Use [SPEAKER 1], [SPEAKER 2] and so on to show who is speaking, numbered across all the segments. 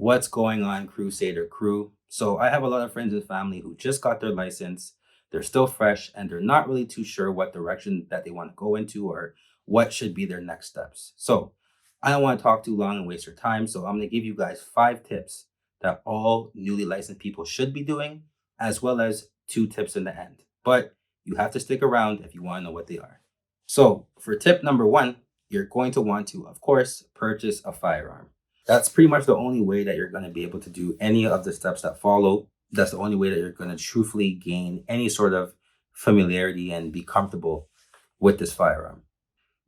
[SPEAKER 1] What's going on, Crusader crew? So, I have a lot of friends and family who just got their license. They're still fresh and they're not really too sure what direction that they want to go into or what should be their next steps. So, I don't want to talk too long and waste your time. So, I'm going to give you guys 5 tips that all newly licensed people should be doing, as well as 2 tips in the end. But you have to stick around if you want to know what they are. So, for tip number 1, you're going to want to, of course, purchase a firearm. That's pretty much the only way that you're going to be able to do any of the steps that follow. That's the only way that you're going to truthfully gain any sort of familiarity and be comfortable with this firearm.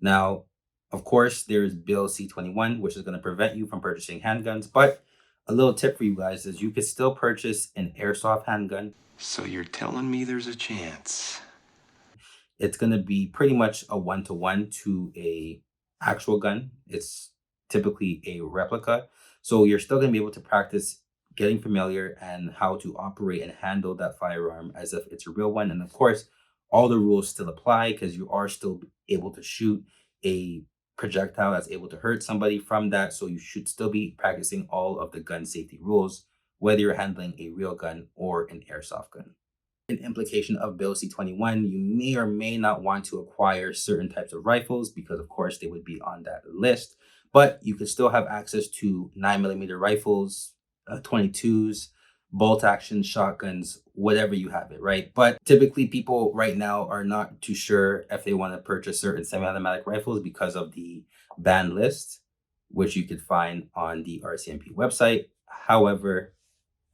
[SPEAKER 1] Now, of course, there's Bill C-21, which is going to prevent you from purchasing handguns. But a little tip for you guys is you could still purchase an airsoft handgun.
[SPEAKER 2] So you're telling me there's a chance?
[SPEAKER 1] It's going to be pretty much a one-to-one to a actual gun. It's typically a replica. So you're still going to be able to practice getting familiar and how to operate and handle that firearm as if it's a real one. And of course, all the rules still apply because you are still able to shoot a projectile that's able to hurt somebody from that. So you should still be practicing all of the gun safety rules, whether you're handling a real gun or an airsoft gun. An implication of Bill C-21, you may or may not want to acquire certain types of rifles because, of course, they would be on that list. But you can still have access to 9mm rifles, 22s, bolt action shotguns, whatever you have it, right? But typically, people right now are not too sure if they want to purchase certain semi automatic rifles because of the ban list, which you could find on the RCMP website. However,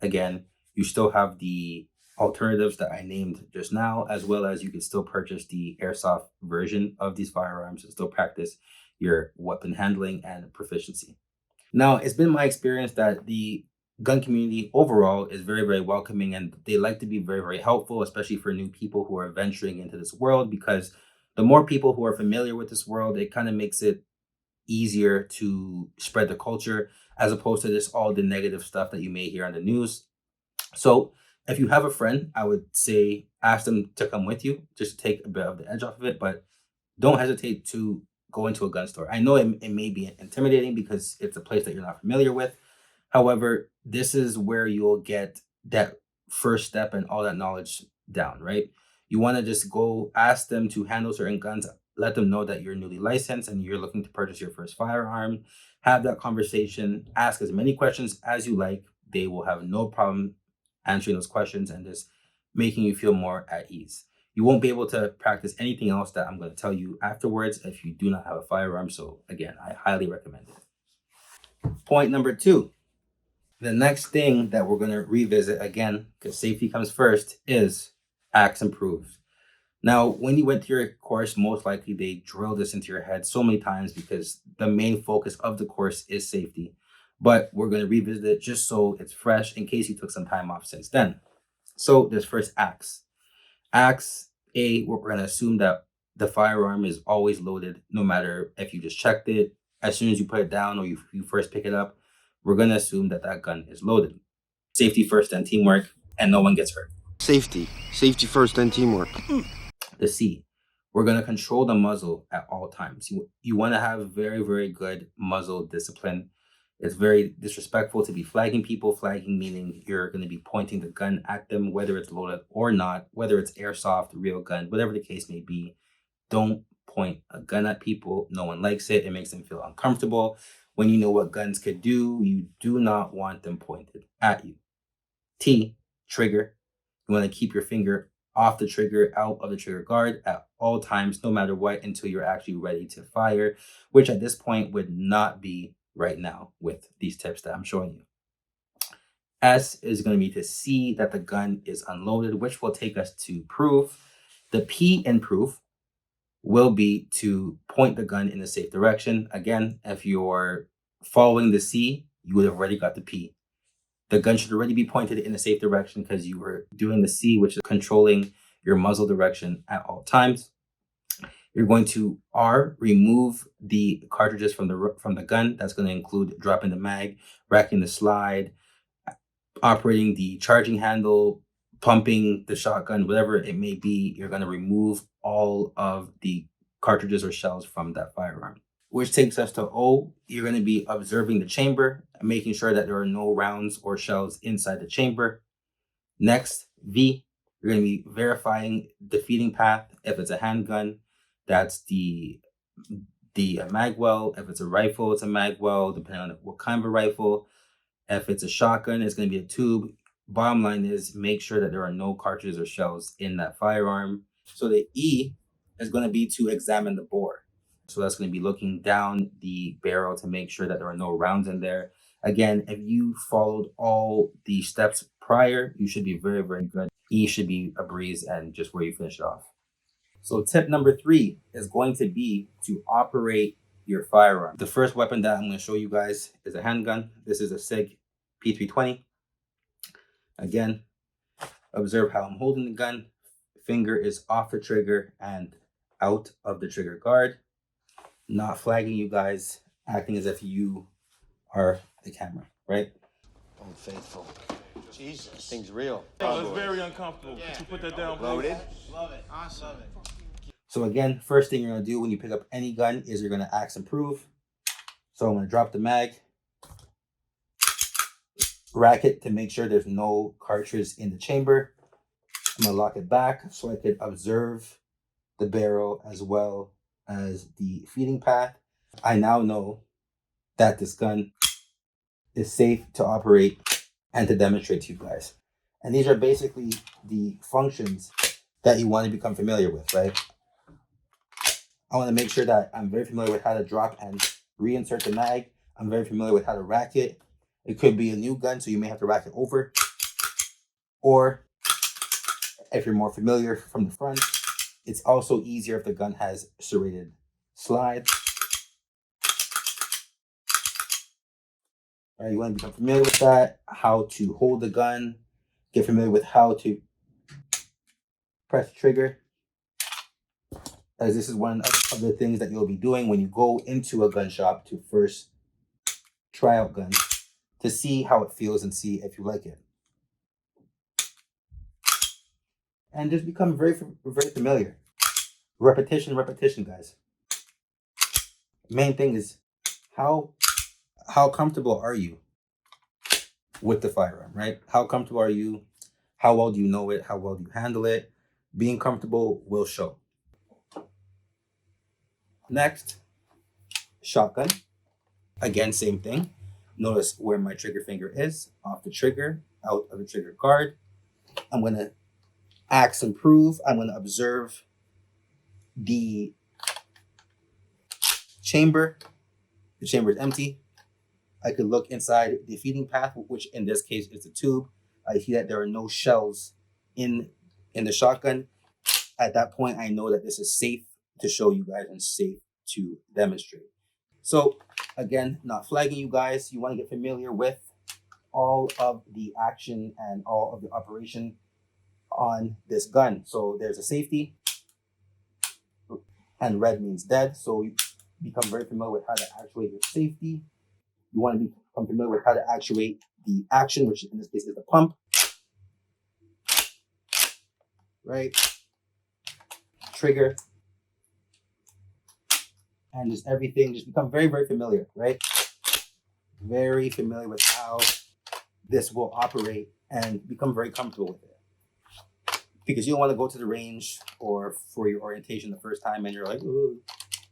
[SPEAKER 1] again, you still have the alternatives that I named just now, as well as you can still purchase the airsoft version of these firearms and still practice your weapon handling and proficiency. Now, it's been my experience that the gun community overall is very, very welcoming and they like to be very, very helpful, especially for new people who are venturing into this world, because the more people who are familiar with this world, it kind of makes it easier to spread the culture as opposed to this all the negative stuff that you may hear on the news. So if you have a friend, I would say ask them to come with you just to take a bit of the edge off of it, but don't hesitate to go into a gun store. I know it may be intimidating because it's a place that you're not familiar with. However, this is where you'll get that first step and all that knowledge down, right? You want to just go ask them to handle certain guns, let them know that you're newly licensed and you're looking to purchase your first firearm. Have that conversation, ask as many questions as you like. They will have no problem answering those questions and just making you feel more at ease. You won't be able to practice anything else that I'm going to tell you afterwards if you do not have a firearm. So, again, I highly recommend it. Point number 2. The next thing that we're going to revisit again, because safety comes first, is ask and prove. Now, when you went to your course, most likely they drilled this into your head so many times because the main focus of the course is safety. But we're going to revisit it just so it's fresh in case you took some time off since then. So there's first axe. Axe, we're going to assume that the firearm is always loaded, no matter if you just checked it. As soon as you put it down or you first pick it up, we're going to assume that that gun is loaded. Safety first and teamwork, and no one gets hurt.
[SPEAKER 2] Safety. Safety first, then teamwork.
[SPEAKER 1] The C, we're going to control the muzzle at all times. You want to have very, very good muzzle discipline. It's very disrespectful to be flagging people. Flagging meaning you're going to be pointing the gun at them, whether it's loaded or not, whether it's airsoft, real gun, whatever the case may be. Don't point a gun at people. No one likes it. It makes them feel uncomfortable. When you know what guns could do, you do not want them pointed at you. T, trigger. You want to keep your finger off the trigger, out of the trigger guard at all times, no matter what, until you're actually ready to fire, which at this point would not be right now with these tips that I'm showing you. S is going to be to see that the gun is unloaded, which will take us to proof. The P in proof will be to point the gun in a safe direction. Again, if you're following the C, you would have already got the P. The gun should already be pointed in a safe direction because you were doing the C, which is controlling your muzzle direction at all times. You're going to R, remove the cartridges from the gun. That's going to include dropping the mag, racking the slide, operating the charging handle, pumping the shotgun, whatever it may be. You're going to remove all of the cartridges or shells from that firearm. which takes us to O. You're going to be observing the chamber and making sure that there are no rounds or shells inside the chamber. Next, V, you're going to be verifying the feeding path. If it's a handgun, that's the mag well. If it's a rifle, it's a mag well, depending on what kind of a rifle. If it's a shotgun, it's going to be a tube. Bottom line is make sure that there are no cartridges or shells in that firearm. So the E is going to be to examine the bore. So that's going to be looking down the barrel to make sure that there are no rounds in there. Again, if you followed all the steps prior, you should be very, very good. E should be a breeze and just where you finish it off. So tip number 3 is going to be to operate your firearm. The first weapon that I'm going to show you guys is a handgun. This is a SIG P320. Again, observe how I'm holding the gun. Finger is off the trigger and out of the trigger guard. Not flagging you guys, acting as if you are the camera, right?
[SPEAKER 2] Old Faithful. Jesus, this thing's real.
[SPEAKER 3] Oh, it's very uncomfortable. Could you put that down, please?
[SPEAKER 2] Loaded?
[SPEAKER 3] Love it. Awesome.
[SPEAKER 1] So again, first thing you're going to do when you pick up any gun is you're going to axe and prove. So I'm going to drop the mag, rack it to make sure there's no cartridge in the chamber. I'm going to lock it back so I could observe the barrel as well as the feeding path. I now know that this gun is safe to operate and to demonstrate to you guys. And these are basically the functions that you want to become familiar with, right? I want to make sure that I'm very familiar with how to drop and reinsert the mag. I'm very familiar with how to rack it. It could be a new gun, so you may have to rack it over. Or if you're more familiar from the front, it's also easier if the gun has serrated slides. All right, you want to become familiar with that, how to hold the gun, get familiar with how to press the trigger, as this is one of the things that you'll be doing when you go into a gun shop to first try out guns, to see how it feels and see if you like it. And just become very, very familiar. Repetition, guys. Main thing is how comfortable are you with the firearm, right? How comfortable are you? How well do you know it? How well do you handle it? Being comfortable will show. Next, shotgun. Again, same thing. Notice where my trigger finger is, off the trigger, out of the trigger guard. I'm going to axe and prove. I'm going to observe the chamber. The chamber is empty. I could look inside the feeding path, which in this case is the tube. I see that there are no shells in the shotgun. At that point, I know that this is safe to show you guys and safe to demonstrate. So again, not flagging you guys. You want to get familiar with all of the action and all of the operation on this gun. So there's a safety, and red means dead. So you become very familiar with how to actuate your safety. You want to become familiar with how to actuate the action, which in this case is the pump. Right? Trigger. And just everything. Just become very, very familiar, right? Very familiar with how this will operate and become very comfortable with it. Because you don't want to go to the range or for your orientation the first time and you're like, ooh,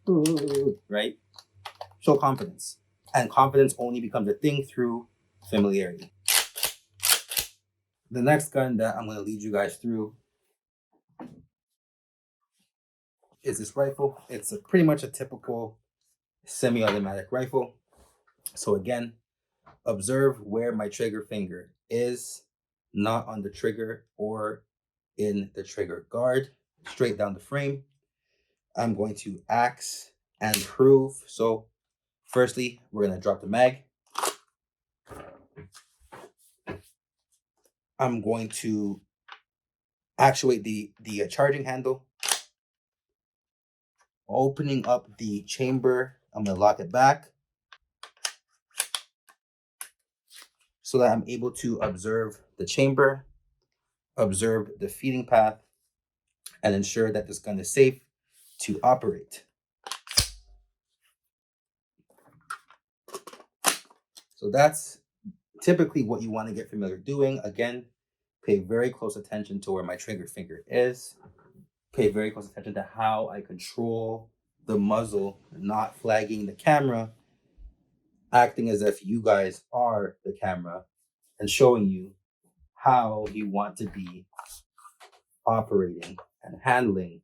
[SPEAKER 1] ooh, right? Show confidence. And confidence only becomes a thing through familiarity. The next gun that I'm going to lead you guys through is this rifle. It's pretty much a typical semi-automatic rifle. So again, observe where my trigger finger is, not on the trigger or in the trigger guard, straight down the frame. I'm going to axe and prove. So firstly, we're going to drop the mag. I'm going to actuate the charging handle, opening up the chamber. I'm going to lock it back so that I'm able to observe the chamber, observe the feeding path, and ensure that this gun is safe to operate. So that's typically what you want to get familiar doing. Again, pay very close attention to where my trigger finger is. Pay very close attention to how I control the muzzle, not flagging the camera, acting as if you guys are the camera and showing you how you want to be operating and handling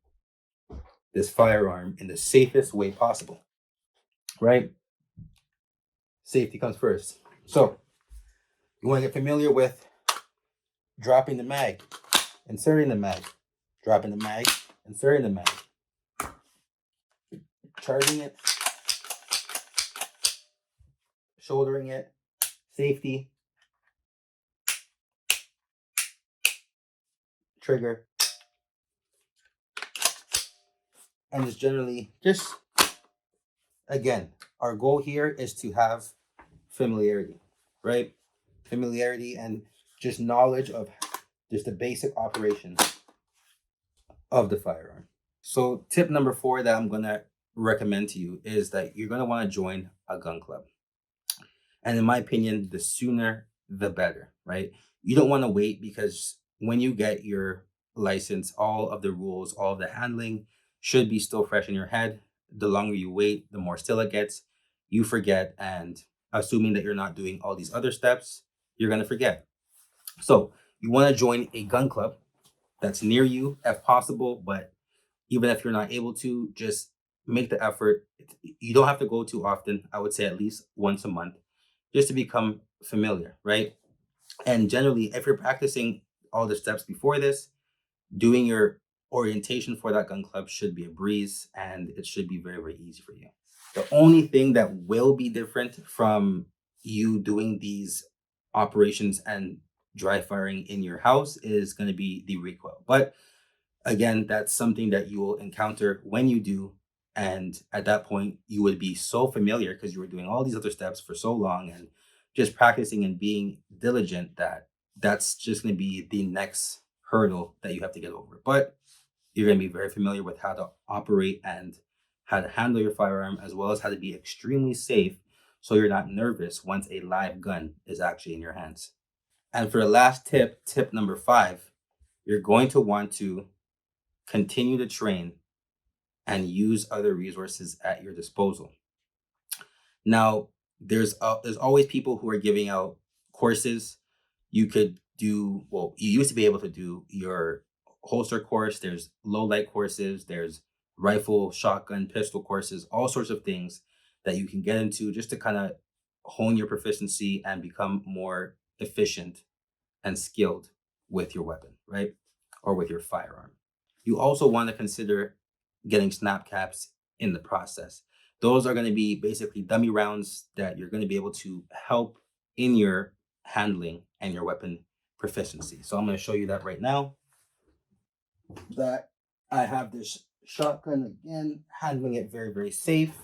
[SPEAKER 1] this firearm in the safest way possible, right? Safety comes first. So you want to get familiar with dropping the mag, inserting the mag, dropping the mag, inserting the mag, charging it, shouldering it, safety, trigger, and it's generally just, again, our goal here is to have familiarity, right? Familiarity and just knowledge of just the basic operation of the firearm. So tip number 4 that I'm going to recommend to you is that you're going to want to join a gun club. And in my opinion, the sooner the better, right? You don't want to wait, because when you get your license, all of the rules, all of the handling should be still fresh in your head. The longer you wait, the more still it gets. You forget, and assuming that you're not doing all these other steps, you're going to forget. So you want to join a gun club that's near you if possible, but even if you're not able to, just make the effort. You don't have to go too often. I would say at least once a month, just to become familiar, right? And generally, if you're practicing all the steps before this, doing your orientation for that gun club should be a breeze, and it should be very, very easy for you. The only thing that will be different from you doing these operations and dry firing in your house is going to be the recoil. But again, that's something that you will encounter when you do. And at that point, you would be so familiar because you were doing all these other steps for so long and just practicing and being diligent, that that's just going to be the next hurdle that you have to get over. But you're going to be very familiar with how to operate and how to handle your firearm, as well as how to be extremely safe so you're not nervous once a live gun is actually in your hands. And for the last tip, tip number 5, you're going to want to continue to train and use other resources at your disposal. Now, there's always people who are giving out courses. You could do, well, you used to be able to do your holster course. There's low light courses. There's rifle, shotgun, pistol courses, all sorts of things that you can get into just to kind of hone your proficiency and become more efficient and skilled with your weapon, right? Or with your firearm. You also want to consider getting snap caps in the process. Those are going to be basically dummy rounds that you're going to be able to help in your handling and your weapon proficiency. So I'm going to show you that right now. That I have this shotgun again, handling it very, very safe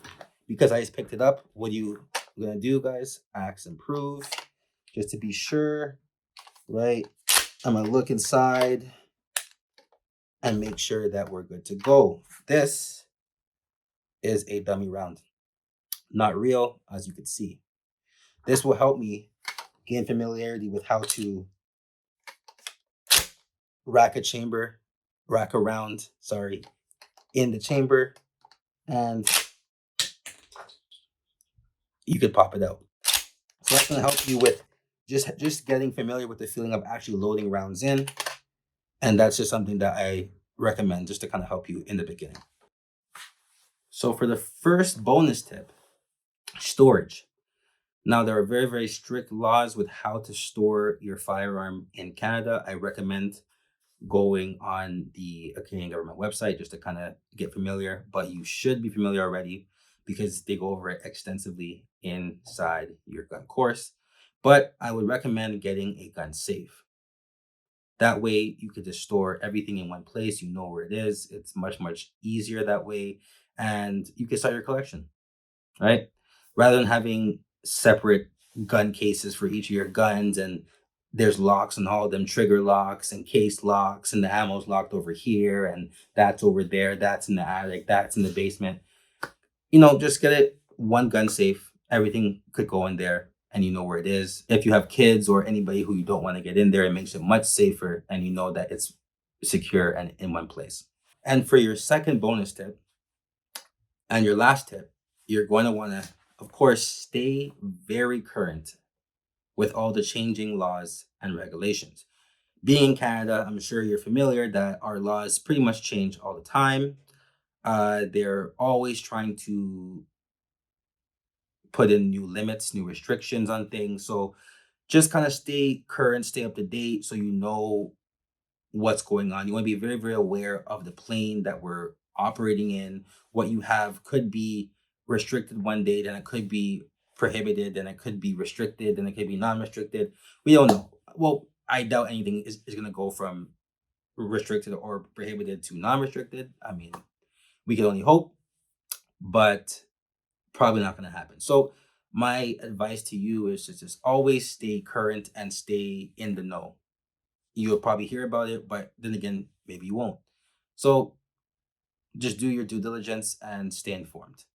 [SPEAKER 1] because I just picked it up. What you going to do, guys? Axe and prove, just to be sure, right? I'm going to look inside and make sure that we're good to go. This is a dummy round, not real, as you can see. This will help me gain familiarity with how to rack around, in the chamber, and you could pop it out. So that's going to help you with just getting familiar with the feeling of actually loading rounds in. And that's just something that I recommend just to kind of help you in the beginning. So for the first bonus tip, storage. Now, there are very, very strict laws with how to store your firearm in Canada. I recommend going on the Canadian government website just to kind of get familiar, but you should be familiar already because they go over it extensively inside your gun course. But I would recommend getting a gun safe. That way you could just store everything in one place. You know where it is. It's much, much easier that way. And you can start your collection, right? Rather than having separate gun cases for each of your guns, and there's locks on all of them, trigger locks and case locks, and the ammo's locked over here, and that's over there, that's in the attic, that's in the basement. Just get it one gun safe. Everything could go in there. and you know where it is. If you have kids or anybody who you don't want to get in there, it makes it much safer and you know that it's secure and in one place. And for your second bonus tip and your last tip, you're going to want to, of course, stay very current with all the changing laws and regulations. Being in Canada, I'm sure you're familiar that our laws pretty much change all the time. They're always trying to put in new limits, new restrictions on things. So just kind of stay current, stay up to date so you know what's going on. You want to be very, very aware of the plane that we're operating in. What you have could be restricted one day, then it could be prohibited, then it could be restricted, then it could be non-restricted. We don't know. Well, I doubt anything is going to go from restricted or prohibited to non-restricted. I mean, we can only hope, but probably not going to happen. So my advice to you is to just always stay current and stay in the know. You'll probably hear about it, but then again, maybe you won't. So just do your due diligence and stay informed.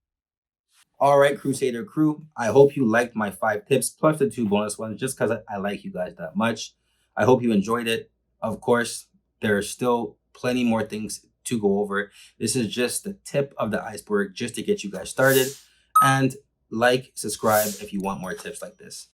[SPEAKER 1] All right, Crusader crew, I hope you liked my 5 tips plus the 2 bonus ones just because I like you guys that much. I hope you enjoyed it. Of course, there are still plenty more things to go over. This is just the tip of the iceberg just to get you guys started. And like, subscribe if you want more tips like this.